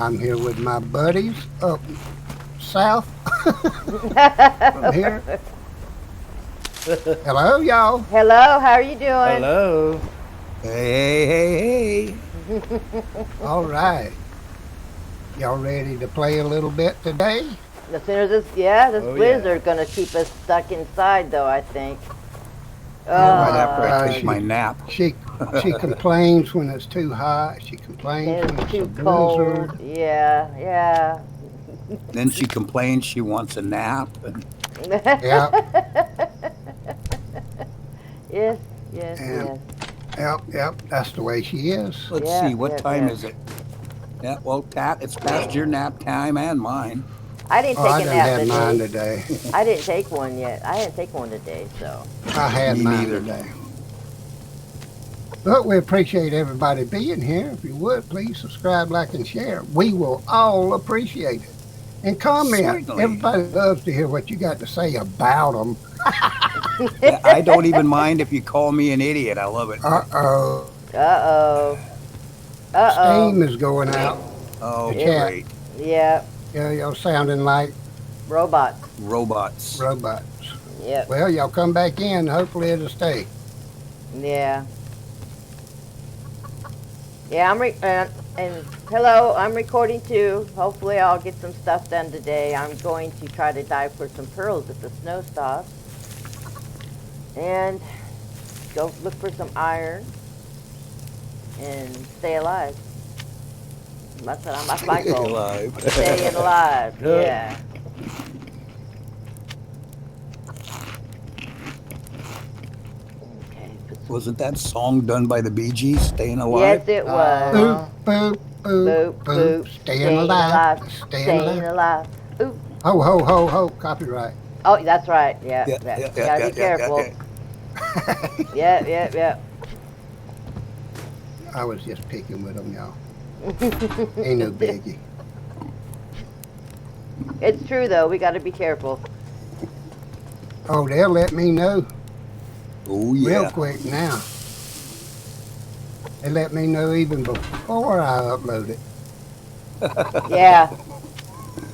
I'm here with my buddies up south from here. Hello, y'all. Hello, how are you doing? Hello. Hey. All right. Y'all ready to play a little bit today? As soon as this Oh, blizzard gonna keep us stuck inside, though. I think. Right after I Uh, take my nap. She complains when it's too hot. She complains when It's it's a too blizzard. cold. Yeah. Then she complains she wants a nap. And Yep, Yes. and yep. That's the way she is. let's see, what time is it? Yeah, well, Kat, it's past your nap time and mine. I didn't Oh, take I a done nap had mine today. today. I didn't take one yet. I didn't take one today, so. I had Me mine neither. today. But we appreciate everybody being here. If you would, please subscribe, like, and share. We will all appreciate it. And comment. Certainly. Everybody loves to hear what you got to say about them. Yeah, I don't even mind if you call me an idiot. I love it. Uh-oh. Uh-oh. Steam is going out. Oh, the chat. great. Yeah. Y'all sounding like Robots. Robots. robots. Yep. Well, y'all come back in. Hopefully it'll stay. Yeah. Yeah, and hello, I'm recording too. Hopefully I'll get some stuff done today. I'm going to try to dive for some pearls if the snow stops. And go look for some iron and stay alive. That's my goal. Alive. Staying alive, Good. yeah. Okay. Wasn't that song done by the Bee Gees, Staying Yes, Alive? it was. Boop, boop, boop, Boop, boop. boop. Staying alive. Staying alive. Ooh. Ho, ho, ho, ho. Copyright. Oh, that's right. Yeah. Yeah, You yeah, gotta yeah, be yeah, careful. yeah. Yeah. I was just picking with them, y'all. Ain't no biggie. It's true though. We gotta be careful. Oh, they'll let me know Oh, real yeah. quick now. They let me know even before I upload it. Yeah.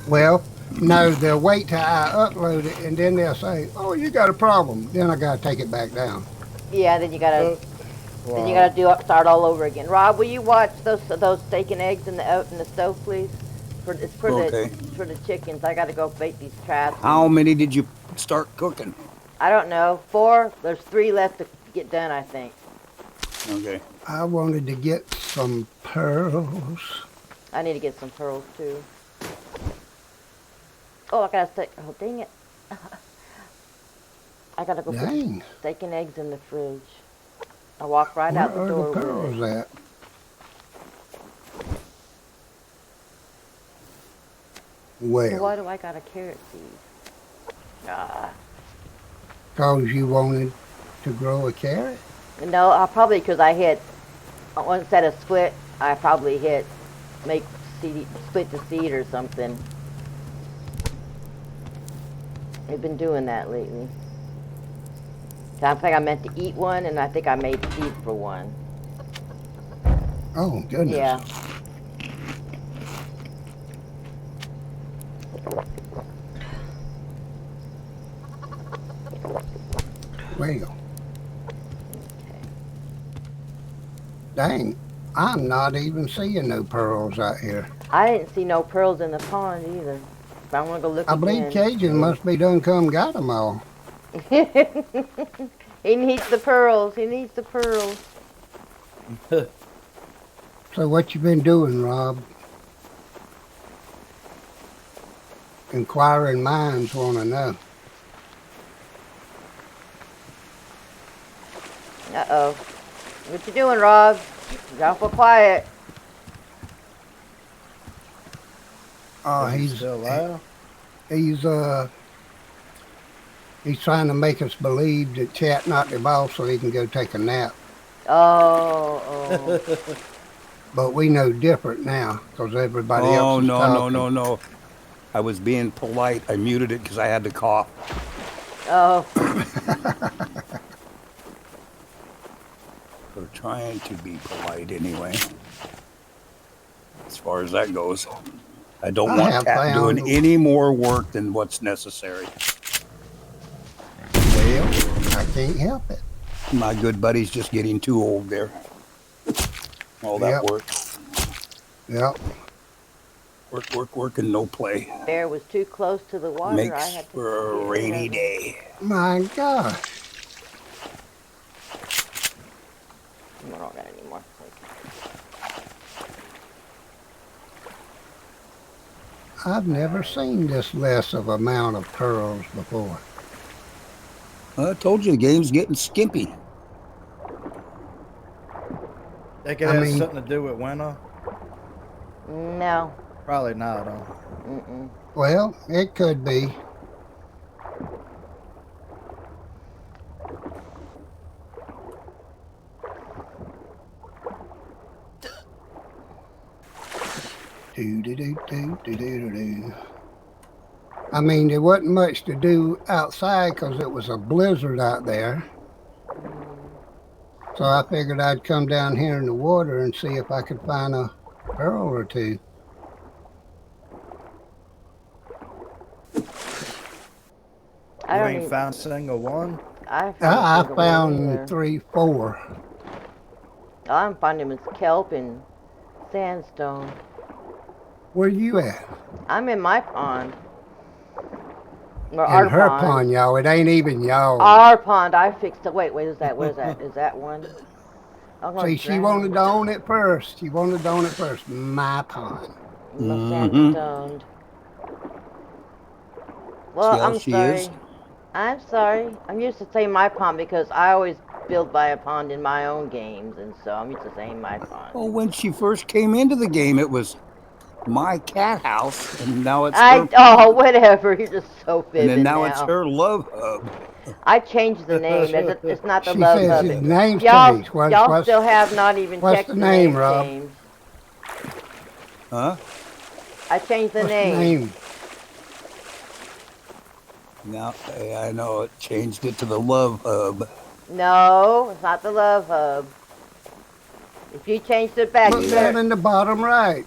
Well, no, they'll wait till I upload it, and then they'll say, "Oh, you got a problem." Then I gotta take it back down. Yeah. Then you gotta. Then you gotta start all over again. Rob, will you watch those steak and eggs in the stove, please? It's for Okay. the chickens. I gotta go bake these traps. How many did you start cooking? I don't know. 4. There's 3 left to get done, I think. Okay. I wanted to get some pearls. I need to get some pearls too. Oh, I gotta steak. Oh, dang it! I gotta go Dang. put steak and eggs in the fridge. I walk right Where out the are door the with pearls it. at? So Well, why do I got a carrot seed? Ah. because you wanted to grow a carrot? No, I probably because I hit instead of split, I probably hit make seed, split the seed or something. I've been doing that lately. I think I meant to eat one, and I think I made seed for one. Oh, goodness. Yeah. Well. Dang, I'm not even seeing no pearls out here. I didn't see no pearls in the pond either. If I want to go look I believe again. Cajun must be done come got them all. He needs the pearls. He needs the pearls. So what you been doing, Rob? Inquiring minds want to know. Uh-oh. What you doing, Rob? You're awful quiet. Oh, Is he he's still alive? he's trying to make us believe that Chat not the boss so he can go take a nap. Oh. But we know different now because everybody else Oh, is no, talking. no. I was being polite. I muted it because I had to cough. Oh. We're trying to be polite anyway. as far as that goes. I don't I want have Cat doing found- any more work than what's necessary. Well, I can't help it. My good buddy's just getting too old there. All that Yep. work. Yep. Work, and no play. Bear was too close to the water. I Makes had to for a get rainy rid of it. day. My gosh. I don't got any more. I've never seen this less of amount of pearls before. I told you the game's getting skimpy. Think it I has mean- something to do with winter? No. Probably not, huh? Mm-mm. Well, it could be. Do. I mean, there wasn't much to do outside because it was a blizzard out there. So I figured I'd come down here in the water and see if I could find a pearl or two. I You don't ain't even, found a single one? I I found, a single one found either. 3, 4. All I'm finding is kelp and sandstone. Where you at? I'm in my pond. Or In our her pond. pond, y'all. It ain't even y'all. Our pond. I fixed it. Wait, is that? What is that? Is that one? I'm gonna See, she drown wanted to own it first. She wanted to own it first. My pond. my Mhm. sandstone. Well, See how I'm she sorry. is? I'm sorry. I'm used to saying my pond because I always build by a pond in my own games, and so I'm used to saying my pond. Well, when she first came into the game, it was my cat house, and now it's her. Oh, whatever. You're just so And vivid then now it's her love hub. I changed the name. It's not the She love says hub. his name's Y'all, changed. y'all still have not even what's checked the the name, name, Rob? James. Huh? I changed the What's name. the name? Now I know it changed it to the love hub. No, it's not the love hub. If you changed it back, Look you down better. in the bottom right.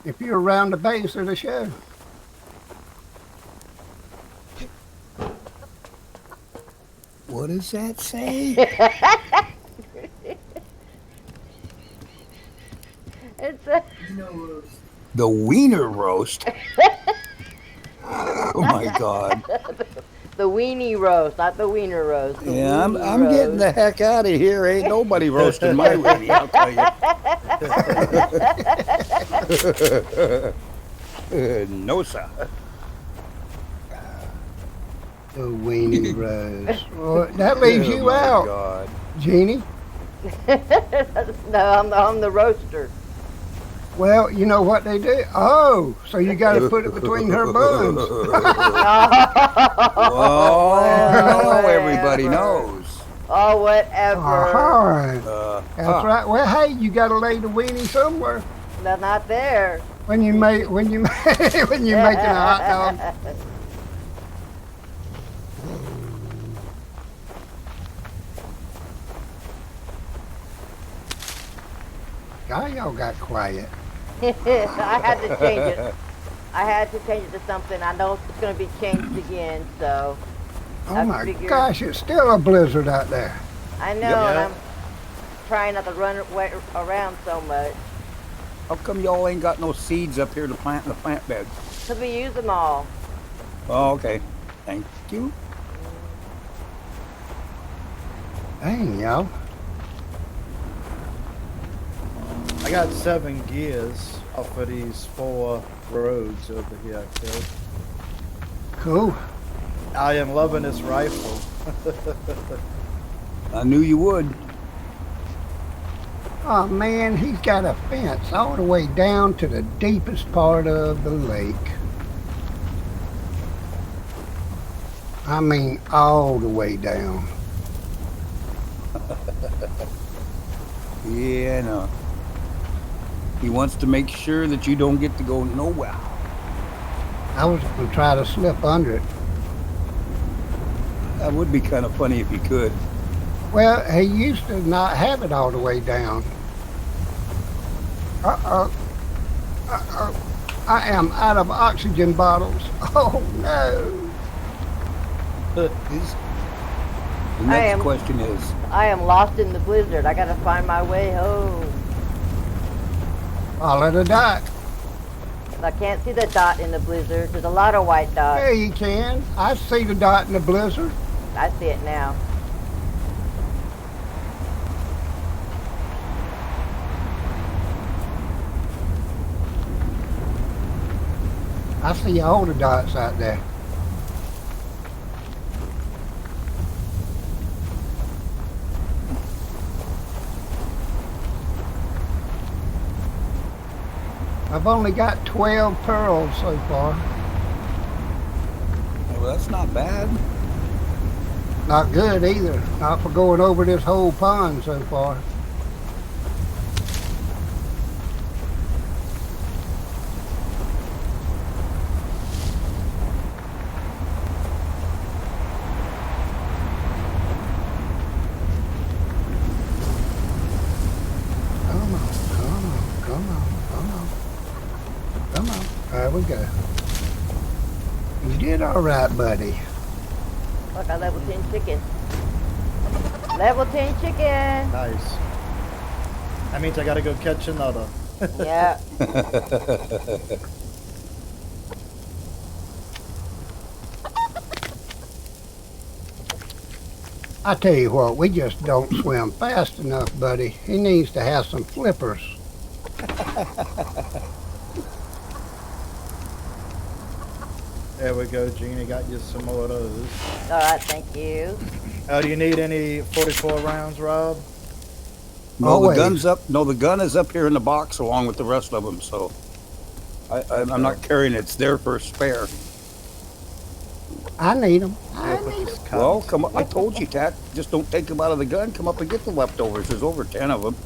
If you're around the base of the show. What does that say? It's a, The wiener roast. Oh my God! the weenie roast, not the wiener roast. The Yeah, I'm weenie getting the roast. heck out of here. Ain't nobody roasting my weenie, I'll tell you. No, sir. The weenie rose. Well, that leaves Oh, you my out, God. Jeannie. No, I'm the roaster. Well, you know what they do? Oh, so you got to put it between her buns. Oh, now everybody whatever. knows. Oh, whatever. Uh-huh. That's right. Well, hey, you got to lay the weenie somewhere They're not there. when you make when you when you're making a hot dog. God, y'all got quiet. I had to change it. I had to change it to something. I know it's going to be changed again, so Oh I my figured- gosh, it's still a blizzard out there. I know, Yep. and I'm trying not to run around so much. How come y'all ain't got no seeds up here to plant in the plant beds? Because we use them all. Oh, okay. Thank you. Dang, y'all. I got 7 gears off of these 4 roads over here I killed. Cool. I am loving this rifle. I knew you would. Oh man, he's got a fence all the way down to the deepest part of the lake. I mean, all the way down. Yeah, I know. He wants to make sure that you don't get to go nowhere. I was going to try to slip under it. That would be kind of funny if you could. Well, he used to not have it all the way down. Uh-oh. Uh-oh. I am out of oxygen bottles. Oh, no. The next question is, I am lost in the blizzard. I gotta find my way home. Follow the dot. I can't see the dot in the blizzard. There's a lot of white dots. Yeah, you can. I see the dot in the blizzard. I see it now. I see all the dots out there. I've only got 12 pearls so far. well, that's not bad. Not good either. Not for going over this whole pond so far. Come on, come on, come on, come on. Come on. There we go. You did all right, buddy. Look, I level 10 chicken. Level 10 chicken. Nice. That means I gotta go catch another. Yeah. I tell you what, we just don't swim fast enough, buddy. He needs to have some flippers. There we go, Jeannie. Got you some more of those. All right, thank you. Do you need any 44 rounds, Rob? No, Always. the gun's up. No, the gun is up here in the box along with the rest of them. So I'm not carrying it. It's there for a spare. I need them. Yeah, put this Well, cup. come on. I told you, Tat. Just don't take them out of the gun. Come up and get the leftovers. There's over 10 of them.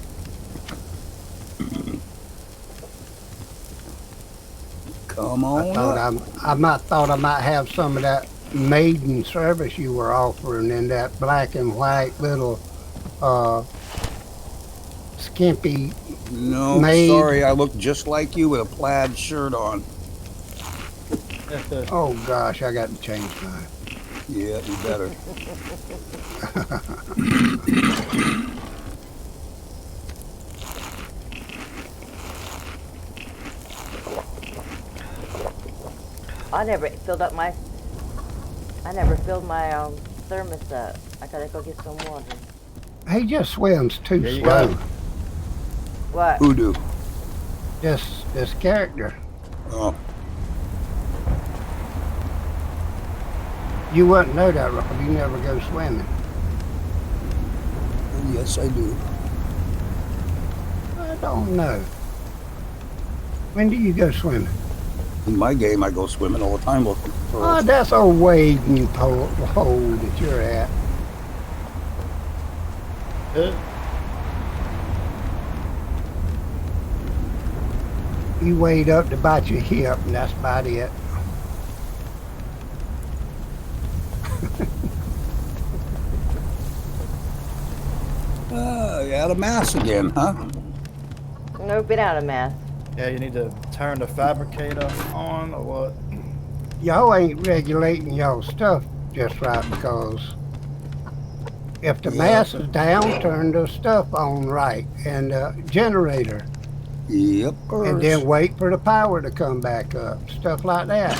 Come on up. Thought I might have some of that maiden service you were offering in that black and white little skimpy. No, Maid. sorry. I look just like you with a plaid shirt on. Oh gosh, I got to change mine. Yeah, you better. I never filled my thermos up. I gotta go get some water. He just swims too There you slow. go. What? Hoodoo. This character. Oh, You wouldn't know that, Rob. You never go swimming. yes, I do. I don't know. When do you go swimming? In my game, I go swimming all the time looking for Oh, that's a wading hole that you're at. You wade up to about your hip, and that's about it. You out of mass again, huh? No, been out of math. Yeah, you need to turn the fabricator on or what? Y'all ain't regulating y'all stuff just right, because if the mass is down, turn the stuff on right, and the generator, Yep. and then wait for the power to come back up. Stuff like that.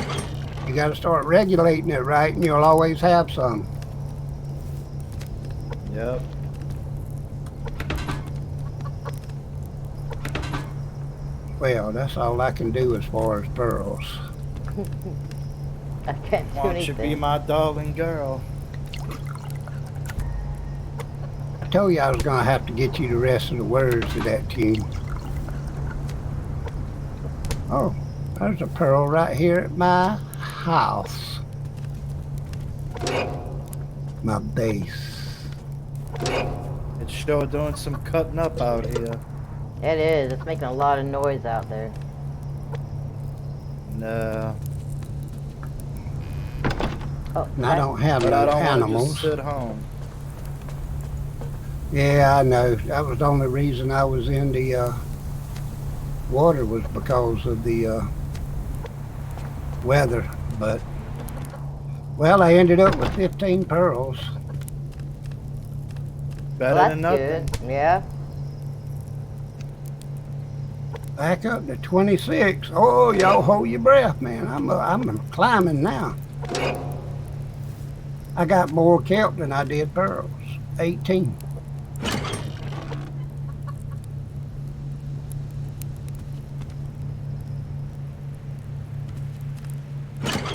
You got to start regulating it right, and you'll always have some. Yep. Well, that's all I can do as far as pearls. I can't do Why don't you be anything. my darling girl? I told you I was gonna have to get you the rest of the words to that tune. Oh, there's a pearl right here at my house. My base. It's sure doing some cutting up out here. It is. It's making a lot of noise out there. No. Oh, And I don't have But I no don't want to animals. just sit home. Yeah, I know. That was the only reason I was in the water was because of the weather, but well, I ended up with 15 pearls. Better Well, than that's nothing. good. Yeah. Back up to 26. Oh, y'all hold your breath, man. I'm climbing now. I got more kelp than I did pearls. 18.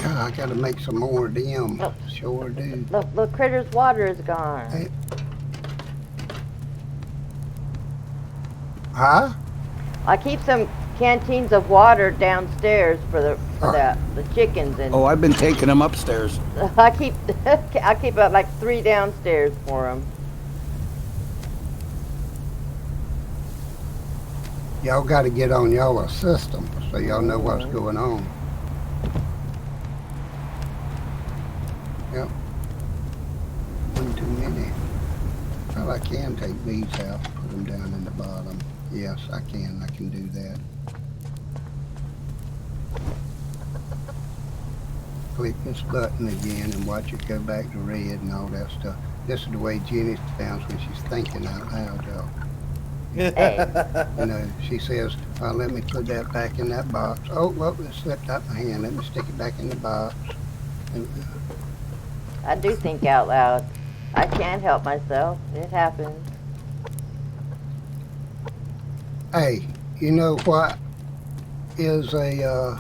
God, I gotta make some more of them. Oh. Sure do. Look, Critter's water is gone. Hey. Huh? I keep some canteens of water downstairs for the chickens, and Oh, I've been taking them upstairs. I keep like 3 downstairs for them. Y'all gotta get on y'all system so y'all know what's going on. Yep. One too many. Well, I can take these out, put them down in the bottom. Yes, I can do that. Click this button again and watch it go back to red and all that stuff. This is the way Jenny sounds when she's thinking out loud, y'all. Hey. You know, she says, let me put that back in that box. Oh, well, it slipped out my hand. Let me stick it back in the box. And, I do think out loud. I can't help myself. It happens. hey, you know what is you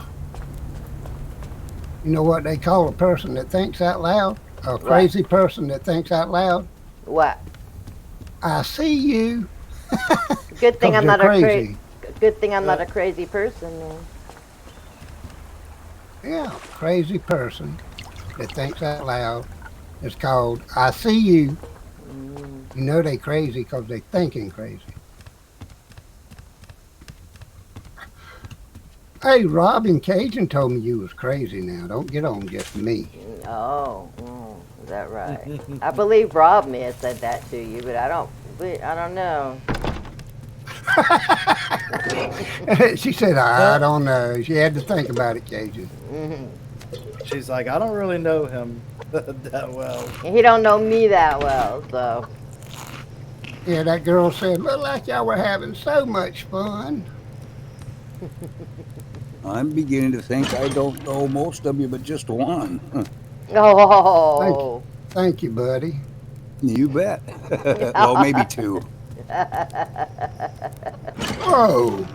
know what they call a person that thinks out loud? A crazy person that thinks out loud? What? I see you. Good thing 'Cause I'm they're not a crazy. good thing I'm not a crazy person, then. Yeah, crazy person that thinks out loud. It's called I see you. You know they crazy because they thinking crazy. Hey, Rob and Cajun told me you was crazy now. Don't get on just me. Oh, is that right? I believe Rob may have said that to you, but I don't know. She said, I don't know. She had to think about it, Cajun. She's like, I don't really know him that well. He don't know me that well, so. Yeah, that girl said, looked like y'all were having so much fun. I'm beginning to think I don't know most of you, but just one. Oh. Thank you, buddy. You bet. Well, maybe 2. Whoa.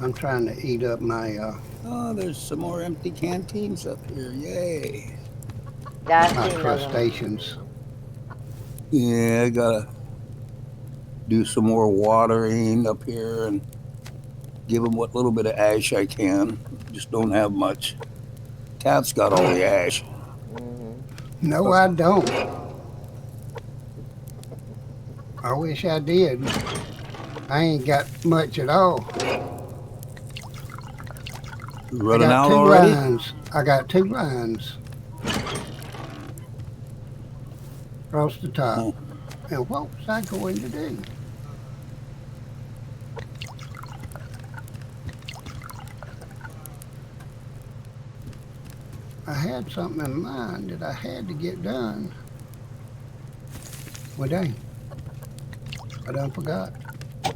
I'm trying to eat up my Oh, there's some more empty canteens up here. Yay. Yeah, I've my seen those. crustaceans. Yeah, I gotta do some more watering up here and give them what little bit of ash I can. Just don't have much. Cat's got all the ash. No, I don't. I wish I did. I ain't got much at all. Running I got out 2 already? lines. I got 2 lines across the top. Oh. And what was I going to do? I had something in mind that I had to get done. Well, dang. I done forgot.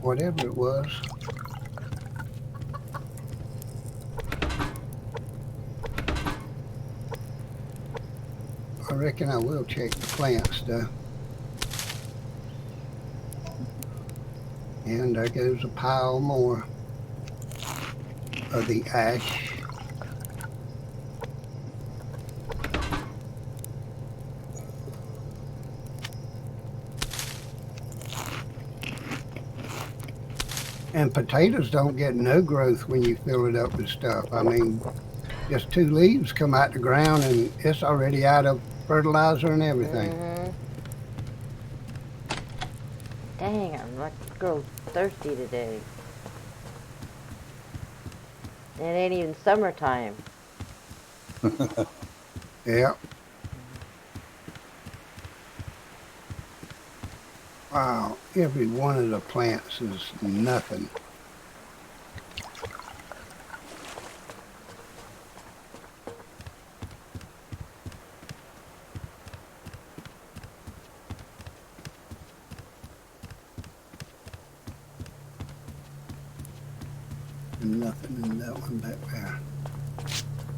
Whatever it was. I reckon I will check the plants, though. And there goes a pile more of the ash. And potatoes don't get no growth when you fill it up with stuff. I mean, just 2 leaves come out the ground and it's already out of fertilizer and everything. Dang, I'm like a girl thirsty today. It ain't even summertime. Yeah. Wow, every one of the plants is nothing. Nothing in that one back there.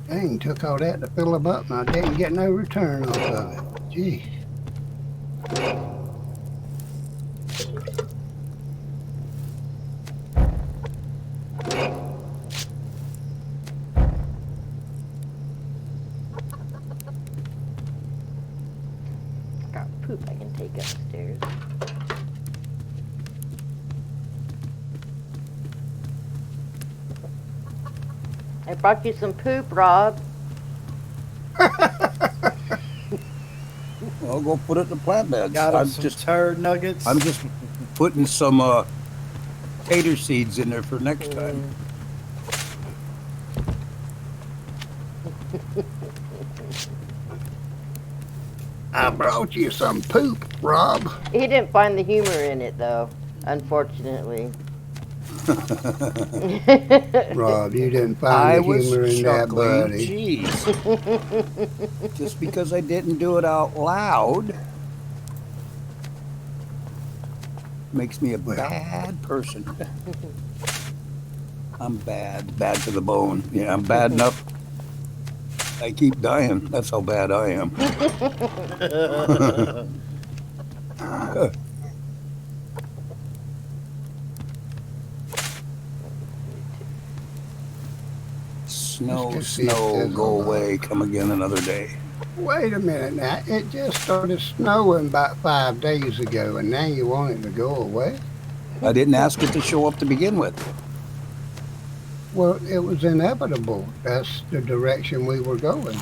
Dang, took all that to fill them up and I didn't get no return off of it. Gee. Got poop I can take upstairs. I brought you some poop, Rob. I'll go put it in the plant beds. Got us some turd nuggets. I'm just putting some tater seeds in there for next time. I brought you some poop, Rob. He didn't find the humor in it, though, unfortunately. Rob, you didn't find the humor in that, buddy. Jeez. Just because I didn't do it out loud makes me a bad person. I'm bad to the bone. Yeah, I'm bad enough. I keep dying. That's how bad I am. Snow, go away, come again another day. Wait a minute now. It just started snowing about 5 days ago, and now you want it to go away? I didn't ask it to show up to begin with. Well, it was inevitable. That's the direction we were going.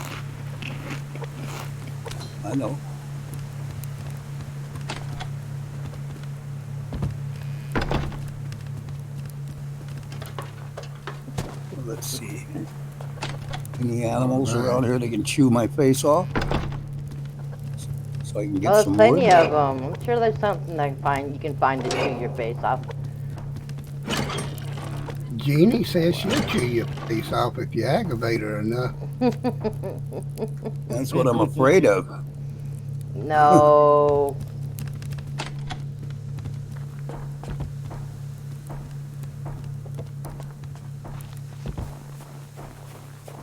I know. Let's see. Any animals around here that can chew my face off? So I can get There's some plenty wood? of them. I'm sure there's something I can find. You can find to chew your face off. Jeannie says she'll chew your face off if you aggravate her enough. That's what I'm afraid of. No.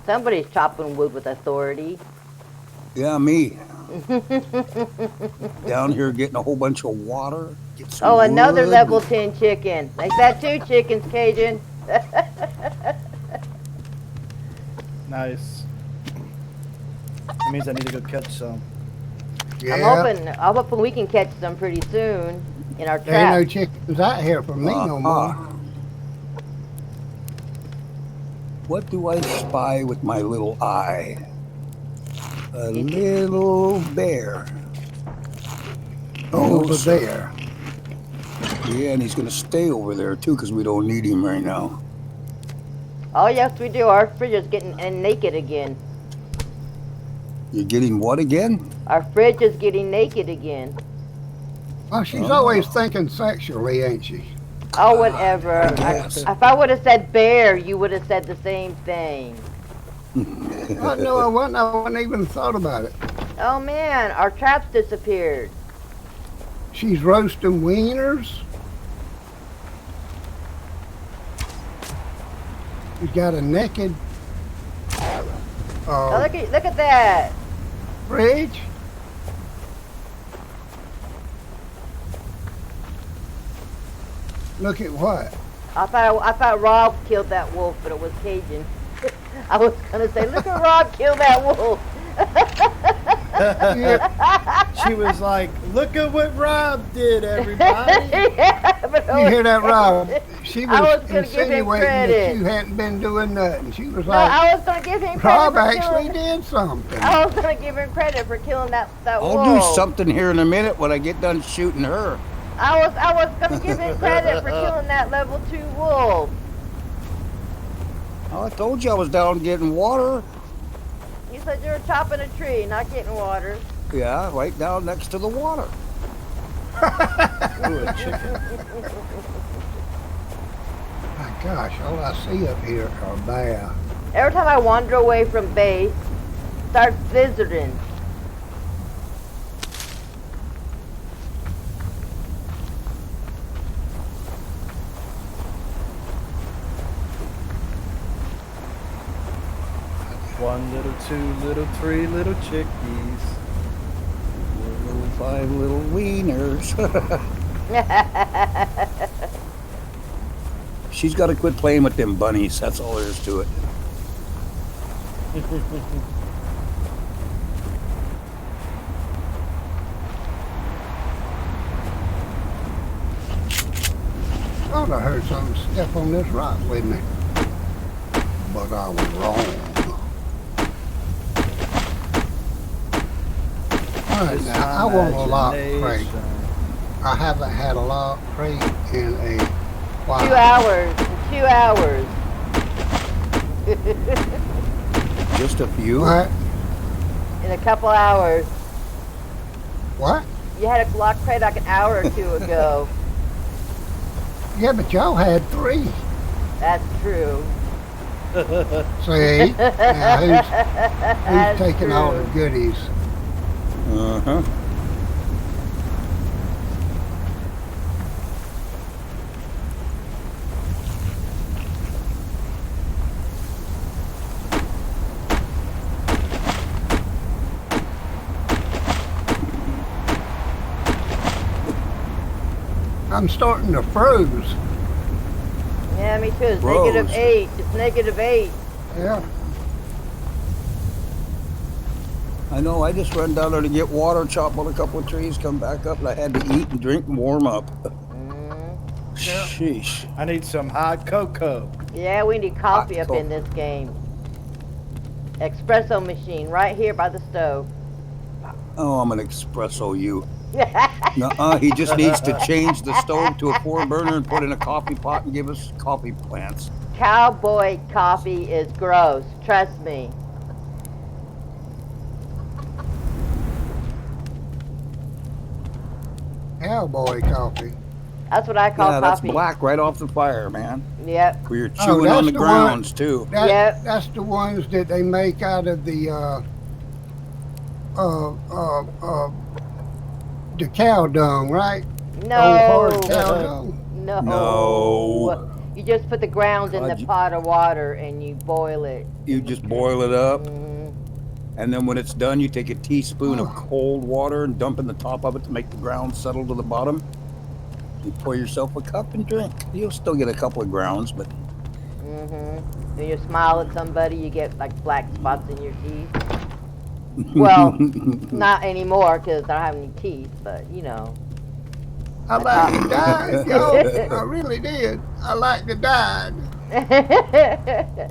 Somebody's chopping wood with authority. Yeah, me. Down here getting a whole bunch of water. Get some Oh, another wood. level 10 chicken. Like that 2 chickens, Cajun. Nice. That means I need to go catch some. Yeah. I'm hoping we can catch some pretty soon in our There ain't no trap. chickens out here for me no more. What do I spy with my little eye? A little bear. Oh, over there. Yeah, and he's going to stay over there too because we don't need him right now. Oh, yes, we do. Our fridge is getting naked again. You're getting what again? Our fridge is getting naked again. Well, she's always thinking sexually, ain't she? Oh, whatever. guess. If I would have said bear, you would have said the same thing. Oh, no, I wouldn't even thought about it. Oh, man, our traps disappeared. She's roasting wieners. She's got a naked Oh, look at that. fridge. Look at what? I thought Rob killed that wolf, but it was Cajun. I was gonna say, look at Rob kill that wolf. She was like, look at what Rob did, everybody. Yeah, but You hear that, Rob? She I was was gonna give him insinuating that credit. you hadn't been doing nothing. She was No, like, I was gonna give him credit Rob for actually killing. did something. I was gonna give him credit for killing that wolf. I'll do something here in a minute when I get done shooting her. I was gonna give him credit for killing that level 2 wolf. Oh, I told you I was down getting water. You said you were chopping a tree, not getting water. Yeah, right down next to the water. Ooh, a chicken. My gosh, all I see up here are bear. Every time I wander away from base, starts blizzarding. One little, two little, three little chickies. 4 little, 5 little wieners. She's got to quit playing with them bunnies. That's all there is to it. Thought I heard something step on this rock with me. But I was wrong. Alright, It's now I want a lock crate. imagination. I haven't had a lock crate in a while. 2 hours. 2 hours. Just a few. What? In a couple hours. What? You had a lock crate like an hour or two ago. Yeah, but y'all had 3. That's true. See? Now who's That's taking all the true. goodies? Uh-huh. I'm starting to froze. Yeah, me too. It's Froze. -8. It's -8. Yeah. I know, I just run down there to get water, chop on a couple of trees, come back up, and I had to eat and drink and warm up. Sheesh. I need some hot cocoa. Yeah, we need coffee Hot up in this game. Espresso machine right here by the stove. Oh, I'm an espresso you. Nuh-uh, he just needs to change the stove to a 4-burner and put in a coffee pot and give us coffee plants. Cowboy coffee is gross. Trust me. Cowboy coffee. That's what I call Yeah, that's coffee. black right off the fire, man. Yep. Where you're Oh, chewing that's on the the one- grounds, too. That's the ones that they make out of the cow dung, right? No. Old hard cow dung. No. No. You just put the grounds in the God, you- pot of water and you boil it. You just boil it up, Mhm. and then when it's done, you take a teaspoon of Oh. cold water and dump in the top of it to make the ground settle to the bottom. You pour yourself a cup and drink. You'll still get a couple of grounds, but When you smile at somebody, you get like black spots in your teeth. Well, not anymore because I don't have any teeth, but you know. I like to die, yo. I really did. I like to die. Uh-oh.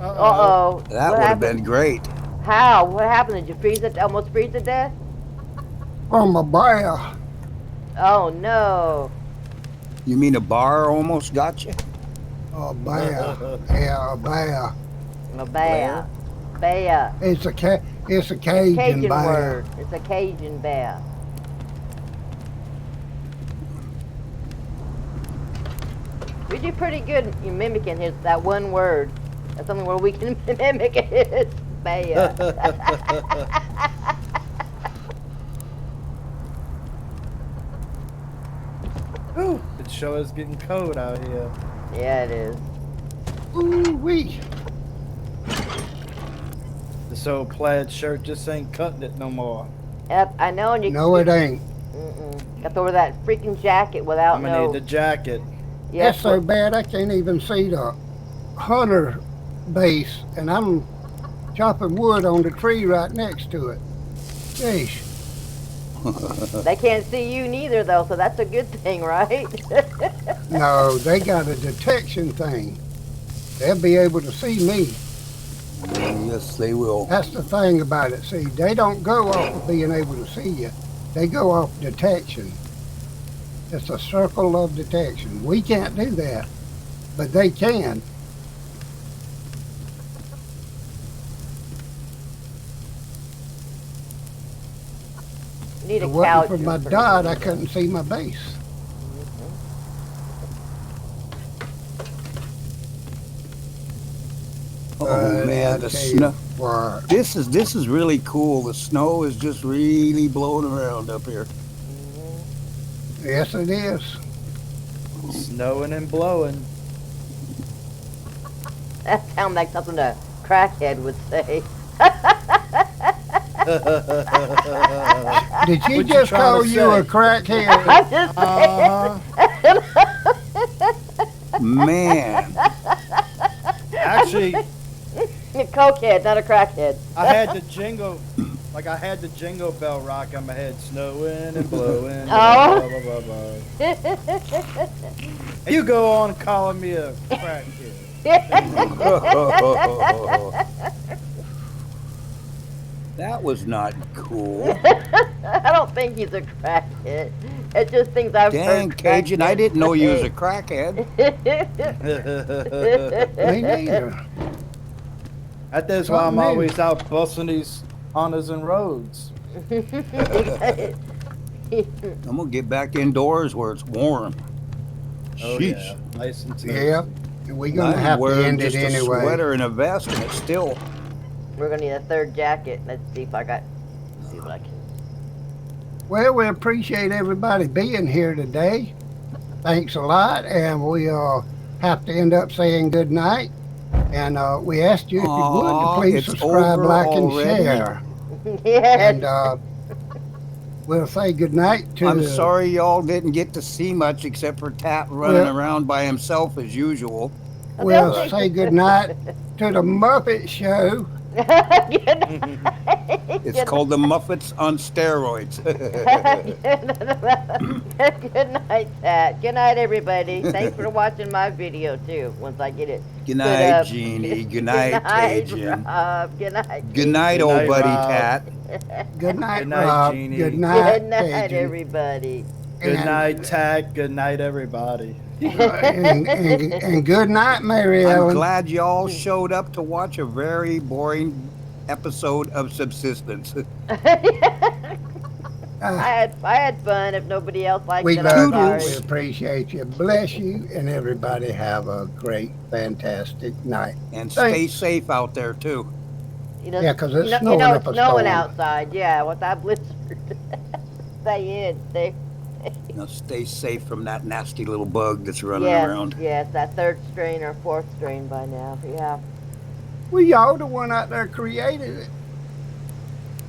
that What would have happened? been great. How? What happened? Did you freeze it? Almost freeze to death? From a bear. Oh no. You mean a bar almost got you? A bear. Yeah, a bear. A bear. Bear. It's a Cajun, Cajun bear. word. It's a Cajun bear. We do pretty good in mimicking that one word. That's something where we can mimic it. Bear. Whew, it sure is getting cold out here. Yeah, it is. Ooh wee. This old plaid shirt just ain't cutting it no more. Yep, I know. And you. No, it ain't. Got to wear that freaking jacket without I'm gonna no. need the jacket. That's so bad I can't even see the hunter base, and I'm chopping wood on the tree right next to it. Sheesh. They can't see you neither, though, so that's a good thing, right? No, they got a detection thing. They'll be able to see me. Yes, they will. That's the thing about it. See, they don't go off of being able to see you. They go off detection. It's a circle of detection. We can't do that, but they can. Need If a it wasn't couch. for my dot, I couldn't see my base. But man, I the tell you snow. what, This is really cool. The snow is just really blowing around up here. yes, it is. Snowing and blowing. That sounds like something a crackhead would say. Did she What you just trying call to you a say? crackhead? I'm just saying. Man, Actually, A cokehead, not a crackhead. I had the jingle, like I had the jingle bell rock in my head, snowing and blowing. Oh. Blah, blah, blah, blah. And you go on calling me a crackhead. that was not cool. I don't think he's a crackhead. It's just things I've Dang, heard. Cajun, I didn't know you was a crackheads crackhead. Me neither. That's why I'm Something new. always out busting these Hondas and roads. I'm gonna get back indoors where it's warm. Oh Sheesh. yeah, nice and toasty. Yeah, we're gonna I'm have to wearing end it just a anyway. sweater and a vest, and it's still. We're gonna need a third jacket. Let's see if I got. See what I can. Well, we appreciate everybody being here today. Thanks a lot, and we have to end up saying good night. And we asked you if you would Aw, to please it's subscribe, over like, and already? share. Yes. And we'll say good night to. I'm sorry y'all didn't get to see much except for Tat running around by himself as usual. We'll say good night to the Muppet Show. Good night. It's called the Muppets on steroids. Good night, Pat. Good night, everybody. Thanks for watching my video too. Once I get it. Good put night, up. Jeannie. Good night, Cajun. Rob. Good night. Good night, Good old night, buddy Rob. Tat. Good night, Good night, Rob. Jeannie. Good night, Good night, Cajun. everybody. Good And- night, Tat. Good night, everybody. and good night, Mary I'm Ellen. glad y'all showed up to watch a very boring episode of Subsistence. I had fun. If nobody else liked We it, I'm love you. sorry. We appreciate you. Bless you, and everybody have a great, fantastic night. And stay Thanks. safe out there, too. You know, Yeah, 'cause it's you snowing know up it's a snowing storm. outside. Yeah, with that blizzard. Stay in. Stay. Now stay safe from that nasty little bug that's running Yes, around. yes, that third strain or fourth strain by now. Yeah. Well, y'all the one out there created it.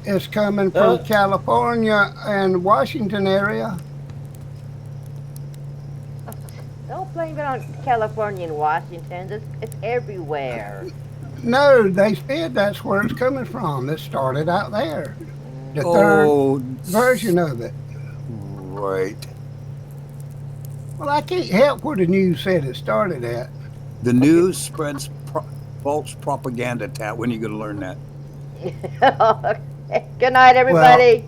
It's coming from California and Washington area. Don't blame it on California and Washington. It's everywhere. No, they said that's where it's coming from. It started out there. The third Oh, version of it. right. Well, I can't help where the news said it started at. The news spreads false propaganda, Tat. When are you going to learn that? Good night, everybody.